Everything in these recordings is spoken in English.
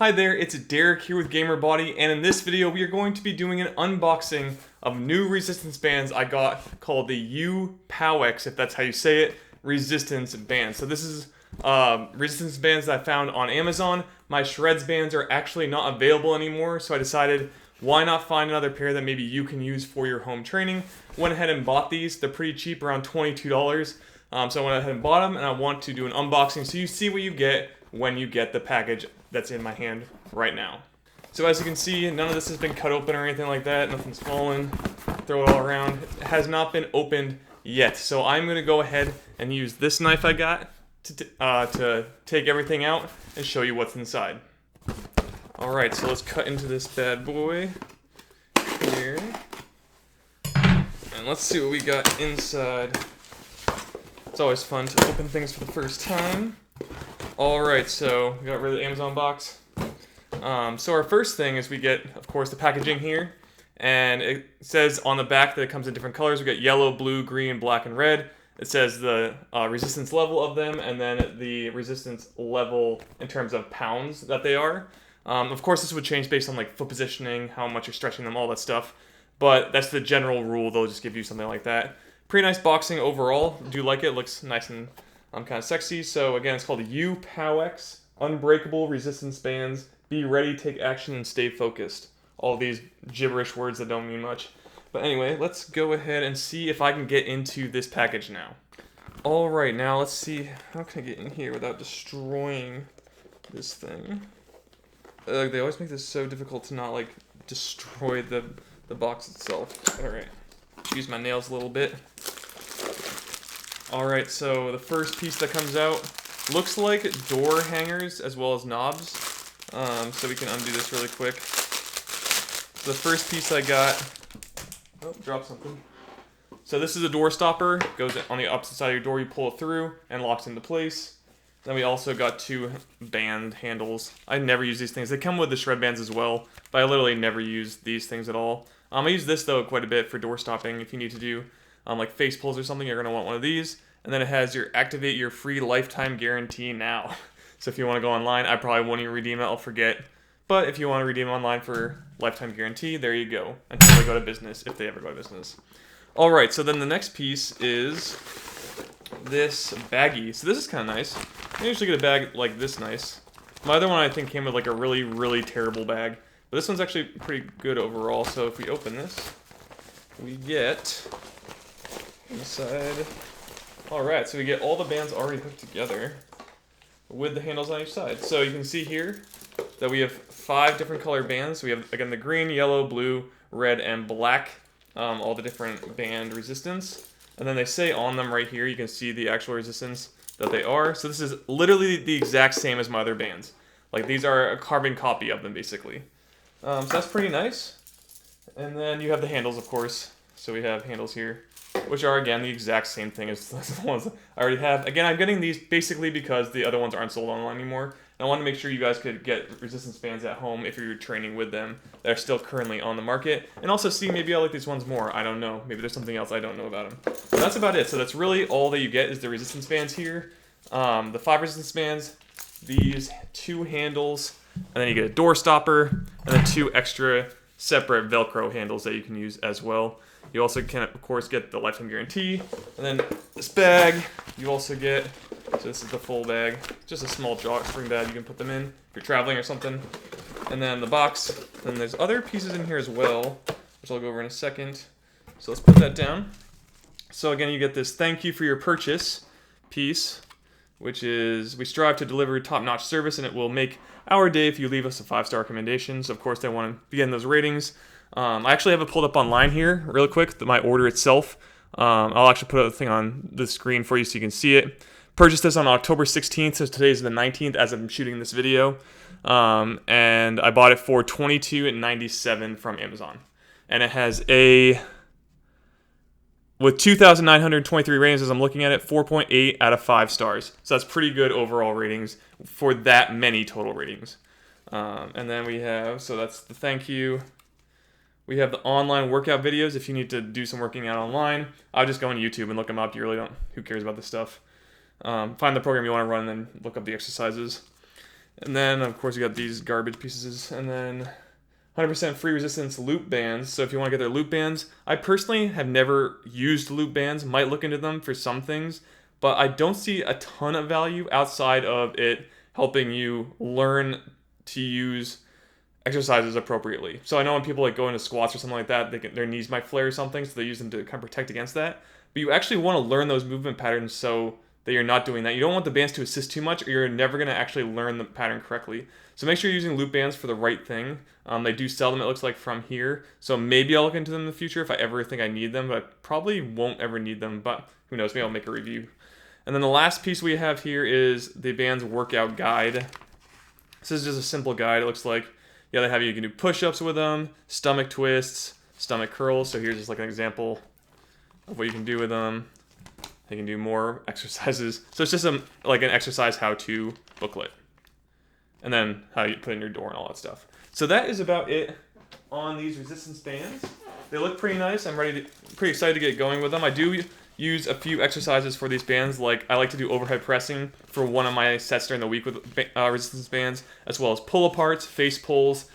Hi there, it's Derek here with GamerBody, and in this video we are going to be doing an unboxing of new resistance bands I got called the U-POWEX, if that's how you say it, resistance bands. So this is resistance bands that I found on Amazon. My Shreds bands are actually not available anymore, so I decided why not find another pair that maybe you can use for your home training. Went ahead and bought these. They're pretty cheap, around $22. So I went ahead and bought them, and I want to do an unboxing so you see what you get when you get the package that's in my hand right now. So as you can see, none of this has been cut open or anything like that. Nothing's fallen. Throw it all around. It has not been opened yet. So I'm going to go ahead and use this knife I got to take everything out and show you what's inside. Alright, so let's cut into this bad boy here. And let's see what we got inside. It's always fun to open things for the first time. Alright, so we got rid of the Amazon box. So our first thing is we get, of course, the packaging here. And it says on the back that it comes in different colors. We got yellow, blue, green, black, and red. It says the resistance level of them, and then the resistance level in terms of pounds that they are. Of course, this would change based on like foot positioning, how much you're stretching them, all that stuff. But that's the general rule. They'll just give you something like that. Pretty nice boxing overall. Do like it. It looks nice and kind of sexy. So again, it's called the U-POWEX Unbreakable Resistance Bands. Be ready, take action, and stay focused. All these gibberish words that don't mean much. But anyway, let's go ahead and see if I can get into this package now. Alright, now let's see. How can I get in here without destroying this thing? They always make this so difficult to not, like, destroy the box itself. Alright. Use my nails a little bit. Alright, so the first piece that comes out looks like door hangers as well as knobs. So we can undo this really quick. So the first piece I got... Oh, dropped something. So this is a door stopper. Goes on the opposite side of your door. You pull it through and locks into place. Then we also got two band handles. I never use these things. They come with the shred bands as well, but I literally never use these things at all. I use this though quite a bit for door stopping. If you need to do like face pulls or something, you're gonna want one of these. And then it has your activate your free lifetime guarantee now. So if you want to go online, I probably won't even redeem it. I'll forget. But if you want to redeem online for lifetime guarantee, there you go. Until they go to business, if they ever go to business. All right. So then the next piece is this baggie. So this is kind of nice. I usually get a bag like this nice. My other one I think came with like a really, really terrible bag. But this one's actually pretty good overall. So if we open this, we get inside. Alright, so we get all the bands already hooked together with the handles on each side. So you can see here that we have 5 different color bands. We have, again, the green, yellow, blue, red, and black. All the different band resistance. And then they say on them right here, you can see the actual resistance that they are. So this is literally the exact same as my other bands. Like, these are a carbon copy of them, basically. So that's pretty nice. And then you have the handles, of course. So we have handles here, which are, again, the exact same thing as the ones I already have. Again, I'm getting these basically because the other ones aren't sold online anymore. And I want to make sure you guys could get resistance bands at home if you're training with them that are still currently on the market. And also see, maybe I like these ones more. I don't know. Maybe there's something else I don't know about them. But that's about it. So that's really all that you get is the resistance bands here. The 5 resistance bands, these 2 handles, and then you get a door stopper, and then 2 extra separate Velcro handles that you can use as well. You also can, of course, get the lifetime guarantee. And then this bag, you also get, so this is the full bag, just a small drawstring bag you can put them in if you're traveling or something. And then the box, and there's other pieces in here as well, which I'll go over in a second. So let's put that down. So again, you get this thank you for your purchase piece, which is, we strive to deliver top-notch service, and it will make our day if you leave us a 5-star recommendation. So of course, they want to be getting those ratings. I actually have it pulled up online here real quick, my order itself. I'll actually put a thing on the screen for you so you can see it. Purchased this on October 16th, so today's the 19th as I'm shooting this video. And I bought it for $22.97 from Amazon. And it has with 2,923 ratings as I'm looking at it, 4.8 out of 5 stars. So that's pretty good overall ratings for that many total ratings. And then we have, so that's the thank you. We have the online workout videos if you need to do some working out online. I'll just go on YouTube and look them up. You really don't, who cares about this stuff? Find the program you want to run and then look up the exercises. And then, of course, you got these garbage pieces. And then 100% free resistance loop bands. So if you want to get their loop bands, I personally have never used loop bands. Might look into them for some things, but I don't see a ton of value outside of it helping you learn to use exercises appropriately. So I know when people like go into squats or something like that, their knees might flare or something, so they use them to kind of protect against that. But you actually want to learn those movement patterns so that you're not doing that. You don't want the bands to assist too much, or you're never going to actually learn the pattern correctly. So make sure you're using loop bands for the right thing. They do sell them, it looks like, from here. So maybe I'll look into them in the future if I ever think I need them, but I probably won't ever need them. But who knows, maybe I'll make a review. And then the last piece we have here is the band's workout guide. This is just a simple guide. It looks like, yeah, they have you can do push-ups with them, stomach twists, stomach curls. So here's just like an example of what you can do with them. You can do more exercises. So it's just like an exercise how-to booklet. And then how you put in your door and all that stuff. So that is about it on these resistance bands. They look pretty nice. I'm pretty excited to get going with them. I do use a few exercises for these bands. Like I like to do overhead pressing for one of my sets during the week with resistance bands, as well as pull aparts, face pulls,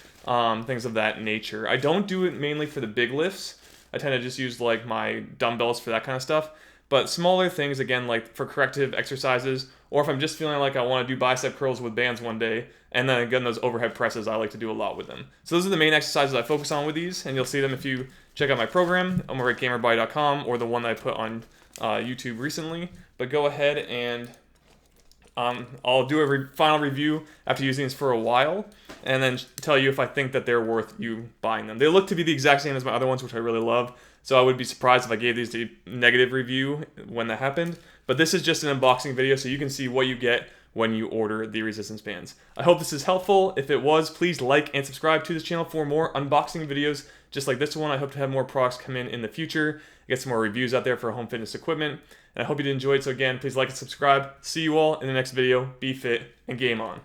things of that nature. I don't do it mainly for the big lifts. I tend to just use like my dumbbells for that kind of stuff. But smaller things, again, like for corrective exercises, or if I'm just feeling like I want to do bicep curls with bands one day, and then again, those overhead presses, I like to do a lot with them. So those are the main exercises I focus on with these, and you'll see them if you check out my program. I'm over at GamerBody.com, or the one that I put on YouTube recently. But go ahead and I'll do a final review after using these for a while, and then tell you if I think that they're worth you buying them. They look to be the exact same as my other ones, which I really love. So I would be surprised if I gave these a negative review when that happened. But this is just an unboxing video, so you can see what you get when you order the resistance bands. I hope this is helpful. If it was, please like and subscribe to this channel for more unboxing videos just like this one. I hope to have more products come in the future, get some more reviews out there for home fitness equipment. And I hope you did enjoy it. So again, please like and subscribe. See you all in the next video. Be fit and game on.